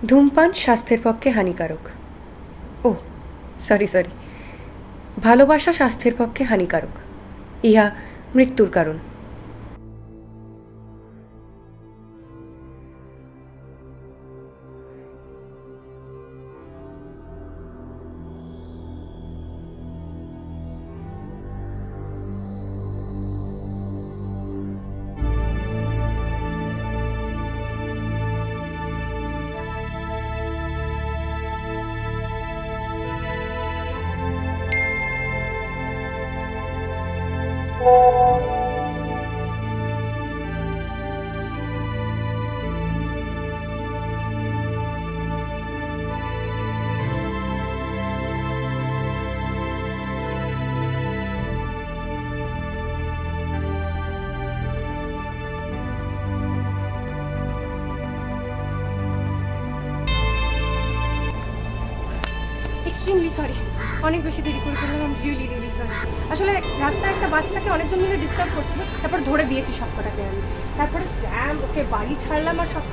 ধূমপান স্বাস্থ্যের পক্ষে হানিকারক। ও সরি, ভালোবাসা স্বাস্থ্যের পক্ষে হানিকারক, ইহা মৃত্যুর কারণ। এক্সট্রিমলি সরি, অনেক বেশি দেরি করে ফেললাম। আমি রিয়েলি সরি। আসলে রাস্তায় একটা বাচ্চাকে অনেকজন মিলে ডিস্টার্ব করছিল, তারপর ধরে দিয়েছি সব কটাকে আমি। তারপরে জ্যাম, ওকে বাড়ি ছাড়লাম আর সব।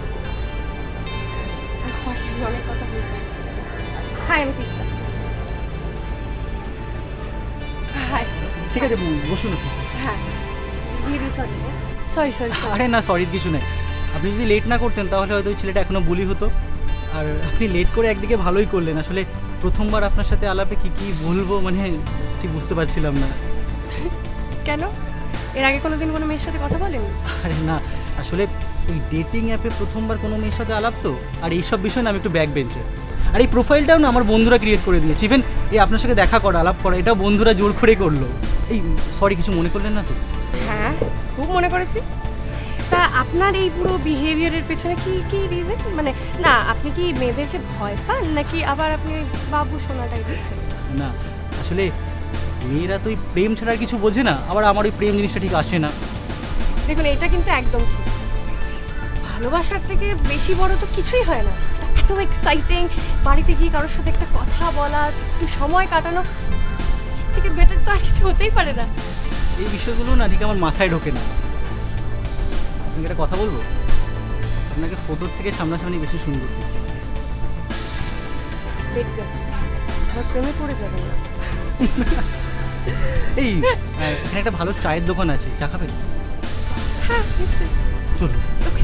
সরি, আমি অনেক কথা বলছি। হাই, আমি তিস্তা। হাই। ঠিক আছে, বসুন। হ্যাঁ, রিয়েলি সরি। সরি। আরে না, সরির কিছু নেই। আপনি যদি লেট না করতেন তাহলে হয়তো ওই ছেলেটা এখনও বুলি হতো। আর আপনি লেট করে একদিকে ভালোই করলেন। আসলে প্রথমবার আপনার সাথে আলাপে কি বলবো মানে ঠিক বুঝতে পারছিলাম না। কেন? এর আগে কোনোদিন কোনো মেয়ের সাথে কথা বলেন? আরে না, আসলে ওই ডেটিং অ্যাপে প্রথমবার কোনো মেয়ের সাথে আলাপ তো, আর এইসব বিষয় না আমি একটু ব্যাক বেঞ্চে। আর এই প্রোফাইলটাও না আমার বন্ধুরা ক্রিয়েট করে দিয়েছে। ইভেন এই আপনার সাথে দেখা করা, আলাপ করা, এটাও বন্ধুরা জোর করে করলো। এই সরি, কিছু মনে করলেন না তো? হ্যাঁ, খুব মনে করেছি। তা আপনার এই পুরো বিহেভিয়ারের পেছনে কি রিজন? মানে না, আপনি কি মেয়েদেরকে ভয় পান নাকি আবার আপনি বাবু সোনা টাইপের ছেলে? না, আসলে মেয়েরা তো ওই প্রেম ছাড়া আর কিছু বোঝে না, আবার আমার ওই প্রেম জিনিসটা ঠিক আসে না। দেখুন, এটা কিন্তু একদম ঠিক। ভালোবাসার থেকে বেশি বড় তো কিছুই হয় না। এত এক্সাইটিং, বাড়িতে গিয়ে কারোর সাথে একটা কথা বলা, একটু সময় কাটানো, এর থেকে বেটার তো আর কিছু হতেই পারে না। এই বিষয়গুলো না ঠিক আমার মাথায় ঢোকে না। আপনাকে একটা কথা বলবো, আপনাকে ফটোর থেকে সামনাসামনি বেশি সুন্দর। দেখবেন, আমার প্রেমে পড়ে যাবেন না। এই এখানে একটা ভালো চায়ের দোকান আছে, চা খাবেন? হ্যাঁ, নিশ্চয়ই। চলুন। ওকে।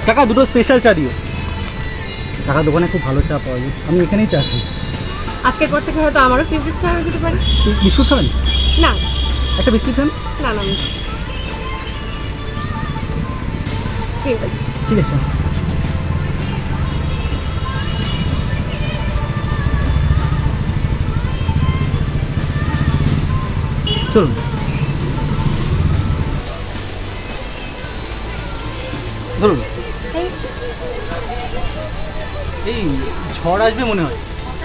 কাকা, দুটো স্পেশাল চা দিও। কাকা, দোকানে খুব ভালো চা পাওয়া যায়, আমি এখানেই চা খাই। আজকের পর থেকে হয়তো আমারও ফেভারিট চা হয়ে যেতে পারে। বিস্কুট খাবেন? না। একটা বিস্কুট খান? না, ঠিক আছে। ঠিক আছে। চলুন। ধরুন। এই ঝড় আসবে মনে হয়।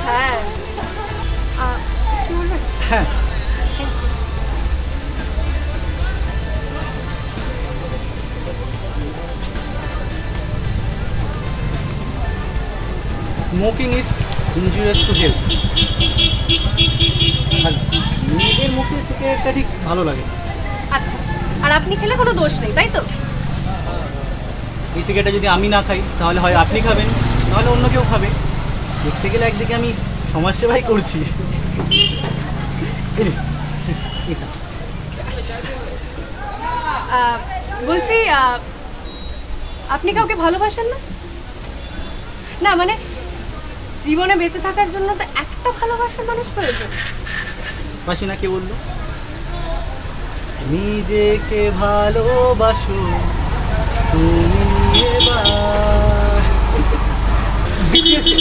হ্যাঁ, কি বলবেন? হ্যাঁ। Smoking is injurious to health. মেয়েদের মুখে সিগারেটটা ঠিক ভালো লাগে। আচ্ছা, আর আপনি খেলে কোনো দোষ নেই, তাই তো? এই সিগারেটটা যদি আমি না খাই তাহলে হয় আপনি খাবেন, নাহলে অন্য কেউ খাবে। দেখতে গেলে একদিকে আমি সমাজসেবাই করছি। বলছি, আপনি কাউকে ভালোবাসেন না? না মানে, জীবনে বেঁচে থাকার জন্য তো একটা ভালোবাসার মানুষ প্রয়োজন। বাসি না, কে বললো? নিজেকে ভালোবাসো তুমি এবার। বৃষ্টি এসছে,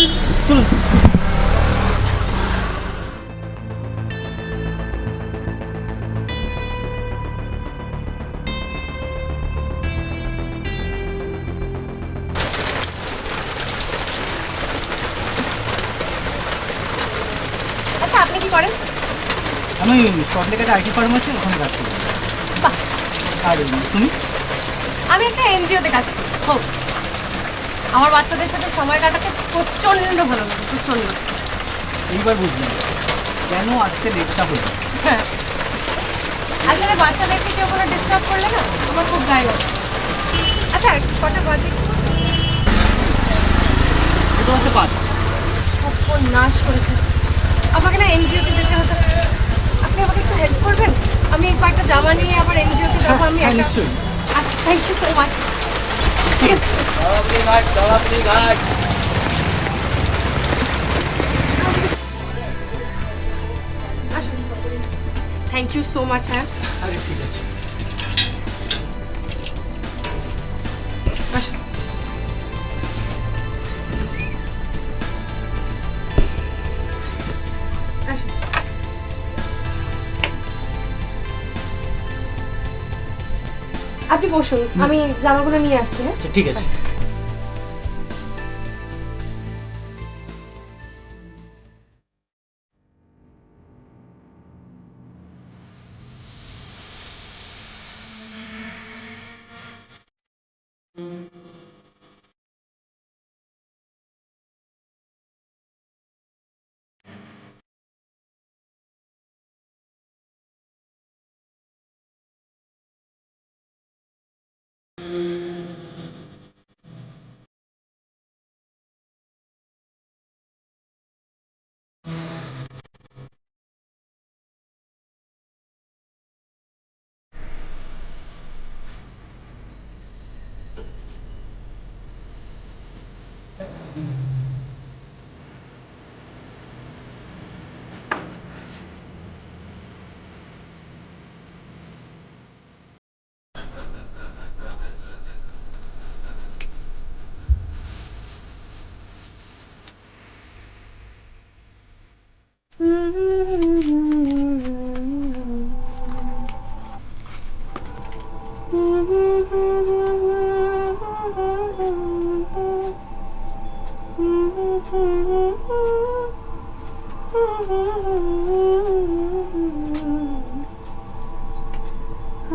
চলুন। আচ্ছা আপনি কি করেন? আমি সল্টলেক একটা আইটি ফার্ম আছে, ওখানে কাজ করি। বাহ, আর তুমি? আমি একটা এনজিওতে কাজ করি। হোক, আমার বাচ্চাদের সাথে সময় কাটাতে প্রচণ্ড ভালো লাগে, প্রচণ্ড। এইবার বুঝলাম কেন আজকে লেটটা হলো। হ্যাঁ, আসলে বাচ্চাদেরকে কেউ কোনো ডিস্টার্ব করলে না আমার খুব গায়ে লাগে। আচ্ছা কটা বাজে? এটা হচ্ছে 5। সর্বনাশ করেছে, আমাকে না এনজিওতে যেতে হতো। আপনি আমাকে একটু হেল্প করবেন? আমি কয়েকটা জামা নিয়ে আবার এনজিওতে যাবো। আমি হ্যাঁ, একা। নিশ্চয়ই। আচ্ছা, থ্যাংক ইউ সো মাচ। ঠিক আছে, আসুন। Thank you so much. হ্যাঁ আরে ঠিক আছে। আসুন। আসুন। আপনি বসুন, আমি জামাগুলো নিয়ে আসছি। হ্যাঁ আচ্ছা ঠিক আছে।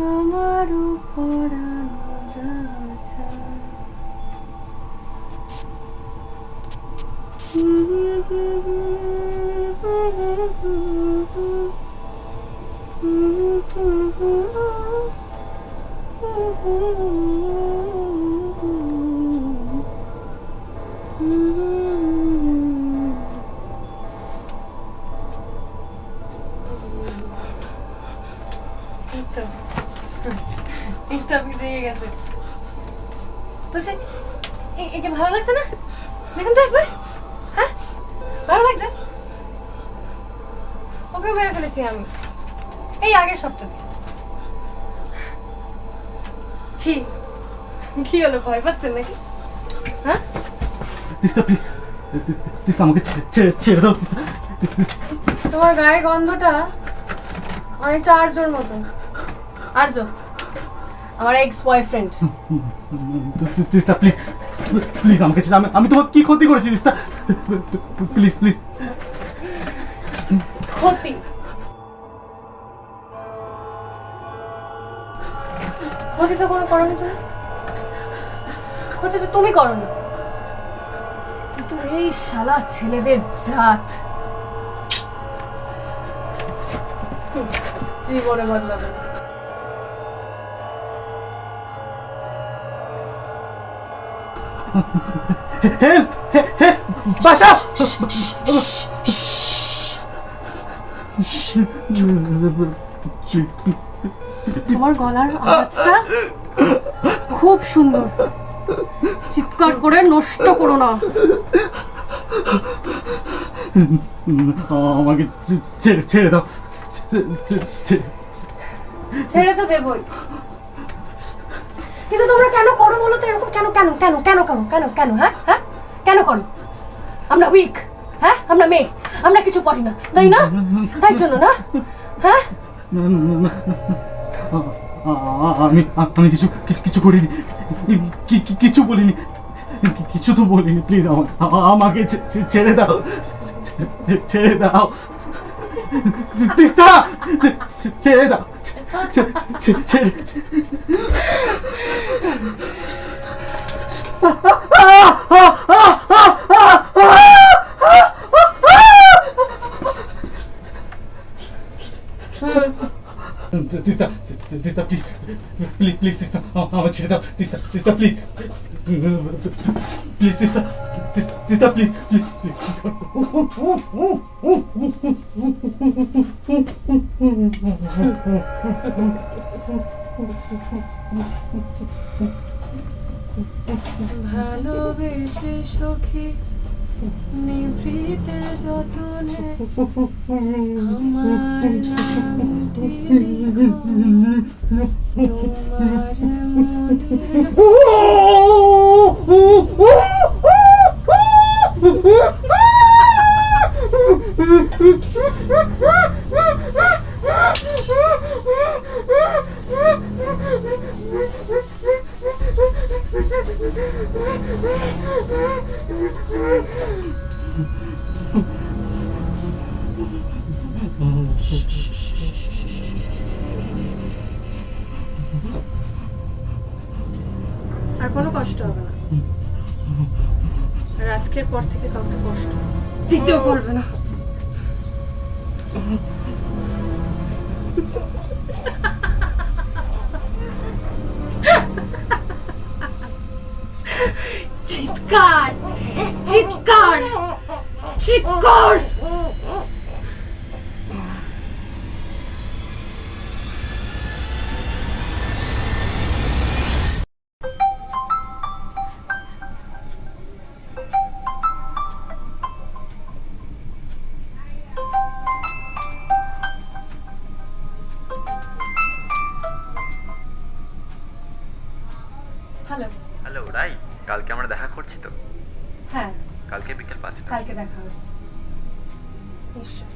আমারও পরানো যাচ্ছে। এটা ভিজে গেছে। বলছে একে ভালো লাগছে না? দেখুন তো একবার। হ্যাঁ ভালো লাগছে? ওকে মেরে ফেলেছি আমি এই আগের সপ্তাহে। কি কি হলো, ভয় পাচ্ছেন নাকি? হ্যাঁ তিস্তা প্লিজ, তিস্তা আমাকে ছেড়ে দাও তিস্তা। তোমার গায়ের গন্ধটা অনেকটা আর্যর মতন। আর্য আমার ex boyfriend. Teesta please, please আমাকে ছেড়ে, আমি তোমার কি ক্ষতি করেছি তিস্তা? Please please. ক্ষতি? ক্ষতি তো কোনো করনি তুমি, ক্ষতি তো তুমি করনি, কিন্তু এই শালা ছেলেদের জাত জীবনে বদলাবে না। হেল্প, বাঁচাও। তোমার গলার আওয়াজটা খুব সুন্দর, চিৎকার করে নষ্ট করো না। আমাকে ছেড়ে দাও। ছেড়ে তো দেবই, কিন্তু তোমরা কেন করো বলো তো এরকম? কেন কেন কেন কেন করো? কেন কেন হ্যাঁ হ্যাঁ কেন করো? আমরা উইক, হ্যাঁ আমরা মেয়ে, আমরা কিছু পারি না, তাই না? তাই জন্য না, হ্যাঁ? আমি আমি কিছু কিছু করিনি, কিছু বলিনি, কিছু তো বলিনি। প্লিজ আমাকে ছেড়ে দাও, ছেড়ে দাও তিস্তা, ছেড়ে দাও, ছেড়ে Teesta, Teesta please, please please Teesta আমার ছেড়ে দাও, Teesta Teesta please, please Teesta, Teesta please please. ভালোবেসে সখী নিভৃতে যতনে আমার নামটি লিখো তোমার আর কোনো কষ্ট হবে না। আর আজকের পর থেকে কাউকে কষ্ট দিতেও করবে না। চিৎকার চিৎকার চিৎকার। হ্যালো হ্যালো রাই, কালকে আমরা দেখা করছি তো? হ্যাঁ কালকে বিকেল 5টা। কালকে দেখা হচ্ছে নিশ্চয়।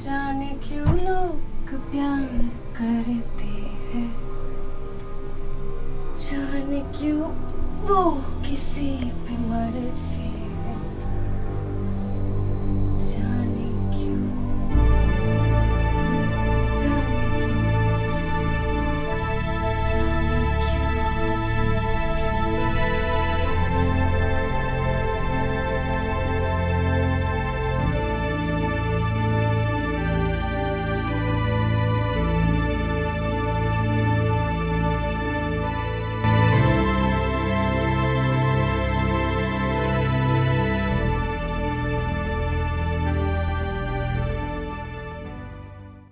जाने क्यों लोग प्यार करते हैं, जाने क्यों वो किसी पे मरते हैं, जाने